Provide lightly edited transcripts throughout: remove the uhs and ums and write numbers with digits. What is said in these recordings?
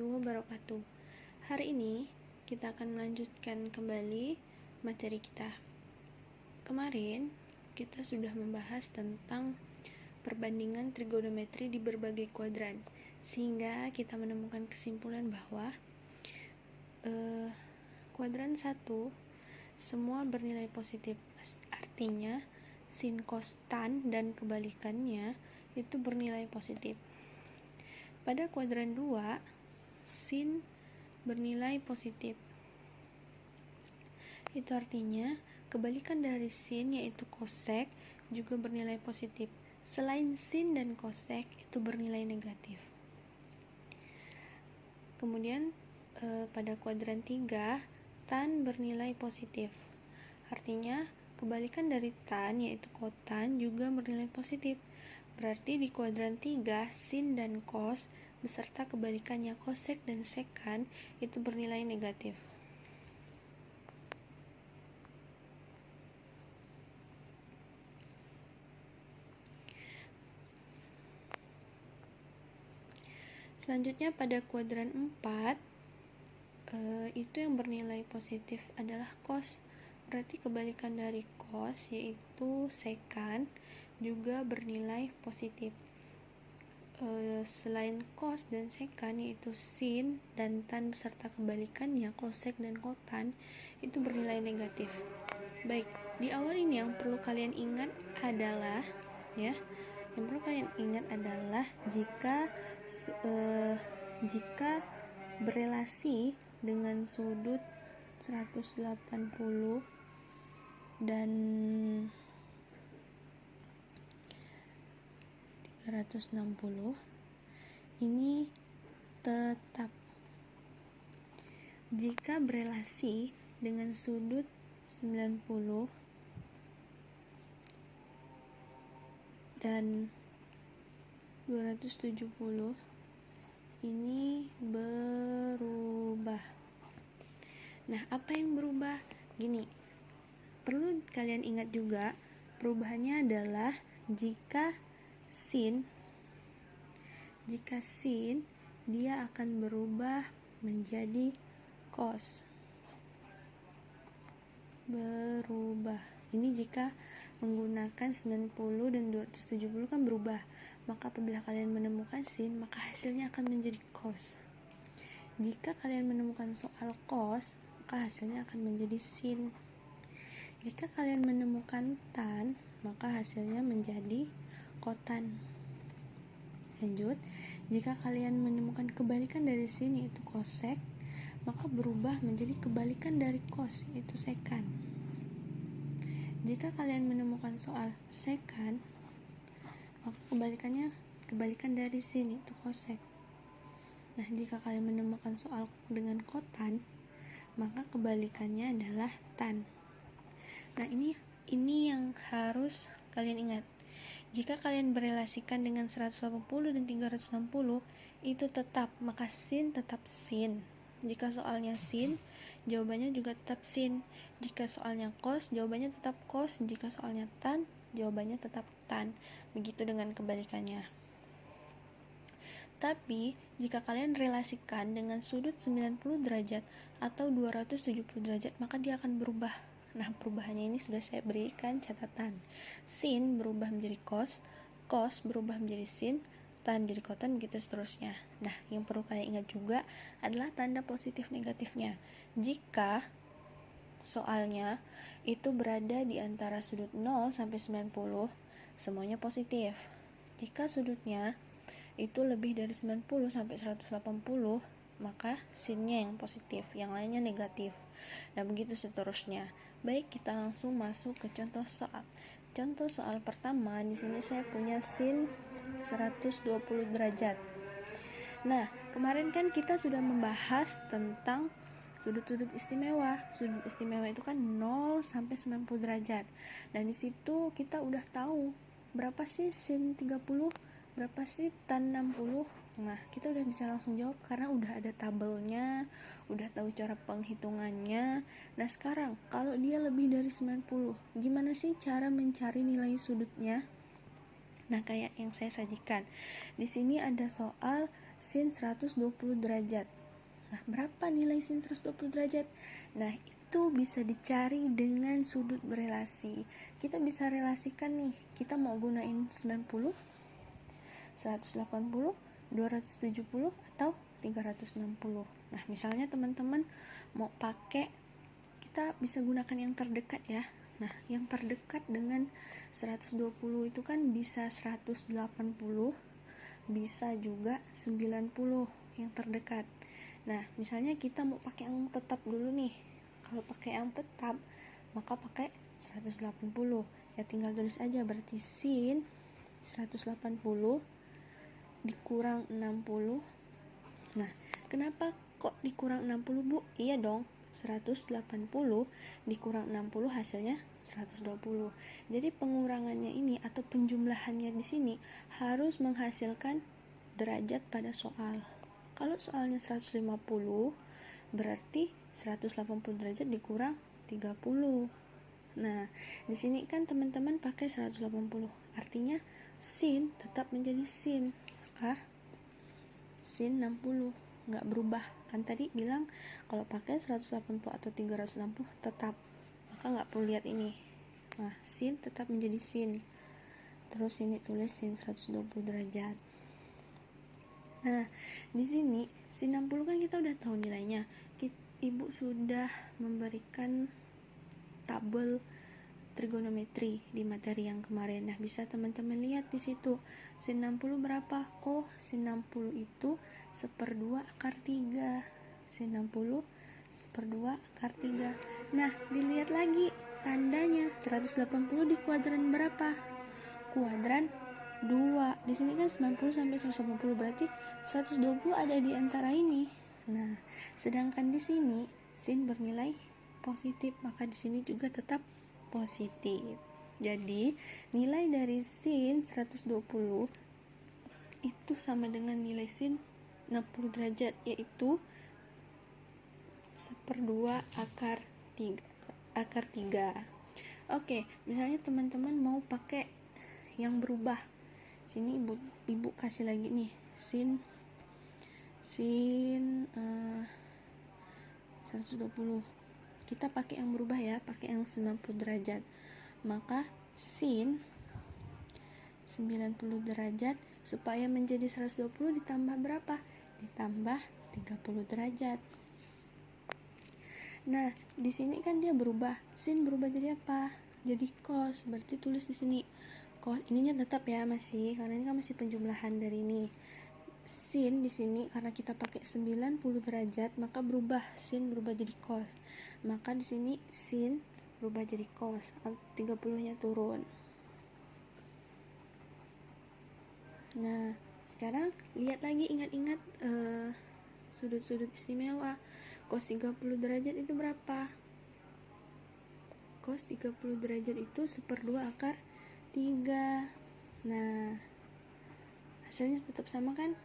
warahmatullahi wabarakatuh. Hari ini kita akan melanjutkan kembali materi kita. Kemarin kita sudah membahas tentang perbandingan trigonometri di berbagai kuadran, sehingga kita menemukan kesimpulan bahwa kuadran 1 semua bernilai positif. Artinya sin, cos, tan dan kebalikannya itu bernilai positif. Pada kuadran 2, sin bernilai positif. Itu artinya kebalikan dari sin yaitu kosek juga bernilai positif. Selain sin dan kosek itu bernilai negatif. Kemudian pada kuadran 3, tan bernilai positif. Artinya kebalikan dari tan yaitu kotan juga bernilai positif. Berarti di kuadran 3, sin dan cos beserta kebalikannya kosek dan sekan itu bernilai negatif. Selanjutnya pada kuadran 4, itu yang bernilai positif adalah cos. Berarti kebalikan dari cos yaitu sekan juga bernilai positif. Selain cos dan sekan yaitu sin dan tan beserta kebalikannya kosek dan kotan itu bernilai negatif. Baik, di awal ini yang perlu kalian ingat adalah jika berelasi dengan sudut 180 dan 360 ini tetap. Jika berelasi dengan sudut 90 dan 270 ini berubah. Nah, apa yang berubah? Gini, perlu kalian ingat juga, perubahannya adalah jika sin dia akan berubah menjadi cos. Berubah. Ini jika menggunakan 90 dan 270 kan berubah. Maka apabila kalian menemukan sin, maka hasilnya akan menjadi cos. Jika kalian menemukan soal cos, maka hasilnya akan menjadi sin. Jika kalian menemukan tan, maka hasilnya menjadi kotan. Lanjut, jika kalian menemukan kebalikan dari sin yaitu kosek, maka berubah menjadi kebalikan dari cos yaitu sekan. Jika kalian menemukan soal sekan, maka kebalikan dari sin yaitu kosek. Nah, jika kalian menemukan soal dengan kotan, maka kebalikannya adalah tan. Nah, ini yang harus kalian ingat. Jika kalian berelasikan dengan 180 dan 360 itu tetap, maka sin tetap sin. Jika soalnya sin, jawabannya juga tetap sin. Jika soalnya cos, jawabannya tetap cos. Jika soalnya tan, jawabannya tetap tan. Begitu dengan kebalikannya. Tapi, jika kalian relasikan dengan sudut 90 derajat atau 270 derajat, maka dia akan berubah. Nah, perubahannya ini sudah saya berikan catatan. Sin berubah menjadi cos, cos berubah menjadi sin, tan jadi kotan, begitu seterusnya. Nah, yang perlu kalian ingat juga adalah tanda positif negatifnya. Jika soalnya itu berada di antara sudut 0 sampai 90, semuanya positif. Jika sudutnya itu lebih dari 90 sampai 180, maka sinnya yang positif, yang lainnya negatif. Nah, begitu seterusnya. Baik, kita langsung masuk ke contoh soal. Contoh soal pertama, di sini saya punya sin 120 derajat. Nah, kemarin kan kita sudah membahas tentang sudut-sudut istimewa. Sudut istimewa itu kan 0 sampai 90 derajat. Dan di situ kita udah tahu berapa sih sin 30, berapa sih tan 60. Nah, kita udah bisa langsung jawab karena udah ada tabelnya, udah tahu cara penghitungannya. Nah, sekarang kalau dia lebih dari 90, gimana sih cara mencari nilai sudutnya? Nah, kayak yang saya sajikan. Di sini ada soal sin 120 derajat. Nah, berapa nilai sin 120 derajat? Nah, itu bisa dicari dengan sudut berelasi. Kita bisa relasikan nih, kita mau gunain 90, 180, 270 atau 360. Nah, misalnya teman-teman mau pakai, kita bisa gunakan yang terdekat ya. Nah, yang terdekat dengan 120 itu kan bisa 180, bisa juga 90 yang terdekat. Nah, misalnya kita mau pakai yang tetap dulu nih. Kalau pakai yang tetap, maka pakai 180. Ya tinggal tulis aja, berarti sin 180 dikurang 60. Nah, kenapa kok dikurang 60, Bu? Iya dong, 180 dikurang 60 hasilnya 120. Jadi pengurangannya ini atau penjumlahannya di sini harus menghasilkan derajat pada soal. Kalau soalnya 150, berarti 180 derajat dikurang 30. Nah, di sini kan teman-teman pakai 180. Artinya sin tetap menjadi sin. Sin 60 nggak berubah. Kan tadi bilang kalau pakai 180 atau 360 tetap, maka nggak perlu lihat ini. Nah, sin tetap menjadi sin. Terus ini tulis sin 120 derajat. Nah, di sini sin 60 kan kita udah tahu nilainya. Ibu sudah memberikan tabel trigonometri di materi yang kemarin. Nah, bisa teman-teman lihat di situ. Sin 60 berapa? Oh, sin 60 itu 1/2 akar 3. Sin 60 1/2 akar 3. Nah, dilihat lagi tandanya. 180 di kuadran berapa? Kuadran 2. Di sini kan 90 sampai 180, berarti 120 ada di antara ini. Nah, sedangkan di sini sin bernilai positif, maka di sini juga tetap positif. Jadi, nilai dari sin 120 itu sama dengan nilai sin 60 derajat, yaitu 1/2 akar 3. Oke, misalnya teman-teman mau pakai yang berubah. Sini ibu kasih lagi nih, sin 120. Kita pakai yang berubah ya, pakai yang 90 derajat. Maka sin 90 derajat supaya menjadi 120 ditambah berapa? Ditambah 30 derajat. Nah, di sini kan dia berubah. Sin berubah jadi apa? Jadi cos. Berarti tulis di sini cos. Ininya tetap ya masih, karena ini kan masih penjumlahan dari ini. Sin di sini karena kita pakai 90 derajat, maka berubah, sin berubah jadi cos. Maka di sini sin berubah jadi cos, 30-nya turun. Nah, sekarang lihat lagi, ingat-ingat sudut-sudut istimewa. Cos 30 derajat itu berapa? Cos 30 derajat itu 1/2 akar 3. Nah, hasilnya tetap sama kan?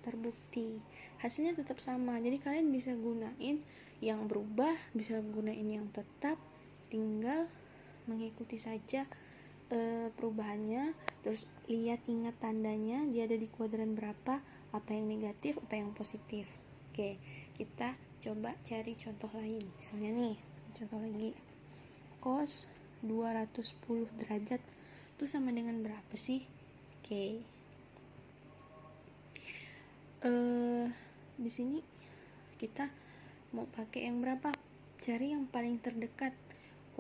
Terbukti hasilnya tetap sama. Jadi kalian bisa gunain yang berubah, bisa gunain yang tetap, tinggal mengikuti saja perubahannya. Terus lihat, ingat tandanya, dia ada di kuadran berapa, apa yang negatif, apa yang positif. Oke, kita coba cari contoh lain. Misalnya nih, contoh lagi, cos 210 derajat itu sama dengan berapa sih? Oke, di sini kita mau pakai yang berapa? Cari yang paling terdekat.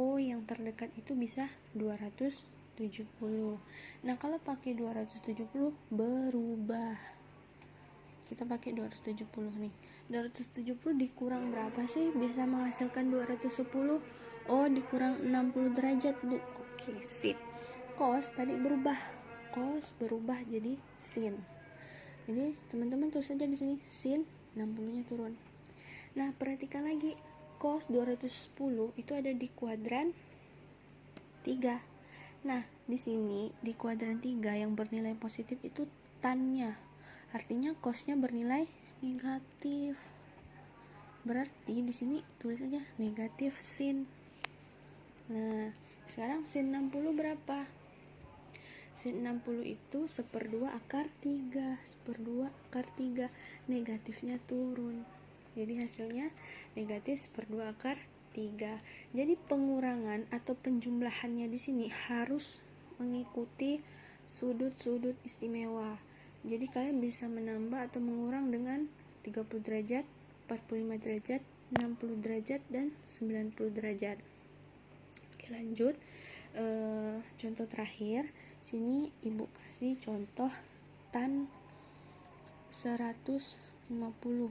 Oh, yang terdekat itu bisa 270. Nah, kalau pakai 270 berubah. Kita pakai 270 nih. 270 dikurang berapa sih bisa menghasilkan 210? Oh, dikurang 60 derajat, Bu. Oke, sip. Cos tadi berubah. Cos berubah jadi sin. Jadi teman-teman tulis saja di sini sin 60-nya turun. Nah, perhatikan lagi, cos 210 itu ada di kuadran 3. Nah, di sini di kuadran 3 yang bernilai positif itu tan-nya. Artinya cosnya bernilai negatif. Berarti di sini tulis saja negatif sin. Nah, sekarang sin 60 berapa? Sin 60 itu 1/2 akar 3, 1/2 akar 3, negatifnya turun. Jadi hasilnya negatif 1/2 akar 3. Jadi pengurangan atau penjumlahannya di sini harus mengikuti sudut-sudut istimewa. Jadi kalian bisa menambah atau mengurang dengan 30 derajat, 45 derajat, 60 derajat, dan 90 derajat. Oke, lanjut. Contoh terakhir, sini ibu kasih contoh tan 150.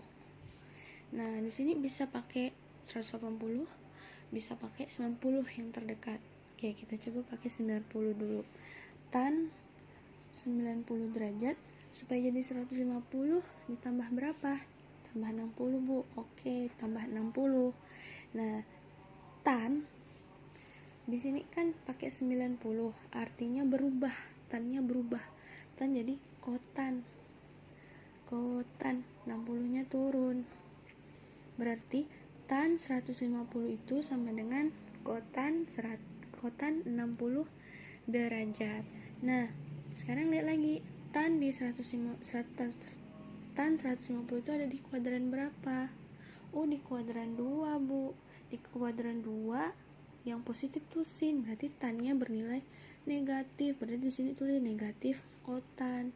Nah, di sini bisa pakai 180, bisa pakai 90 yang terdekat. Oke, kita coba pakai 90 dulu. Tan 90 derajat, supaya jadi 150 ditambah berapa? Tambah 60, Bu. Oke, tambah 60. Nah, tan di sini kan pakai 90, artinya berubah, tannya berubah. Tan jadi kotan. Kotan 60-nya turun. Berarti tan 150 itu sama dengan kotan 60 derajat. Nah, sekarang lihat lagi, tan 150 itu ada di kuadran berapa? Oh, di kuadran 2, Bu. Di kuadran 2 yang positif tuh sin, berarti tannya bernilai negatif. Berarti di sini tulis negatif kotan.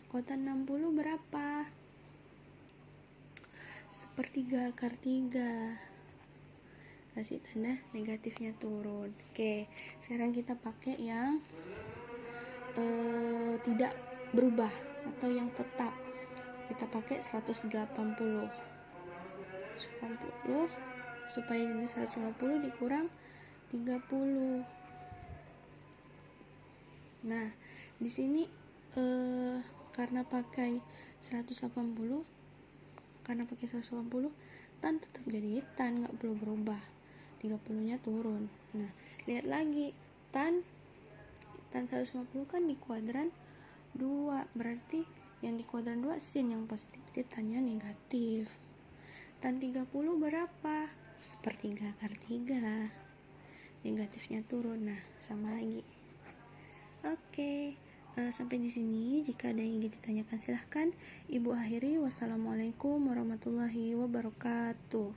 Kotan 60 berapa? 1/3 akar 3. Kasih tanda negatifnya turun. Oke, sekarang kita pakai yang tidak berubah atau yang tetap. Kita pakai 180 supaya jadi 150 dikurang 30. Nah, di sini karena pakai 180, tan tetap jadi tan, nggak perlu berubah. 30-nya turun. Nah, lihat lagi, tan 150 kan di kuadran 2, berarti yang di kuadran 2 sin yang positif, itu tannya negatif. Tan 30 berapa? 1/3 akar 3. Negatifnya turun. Nah, sama lagi. Oke, sampai di sini. Jika ada yang ingin ditanyakan silahkan. Ibu akhiri. Wassalamualaikum warahmatullahi wabarakatuh.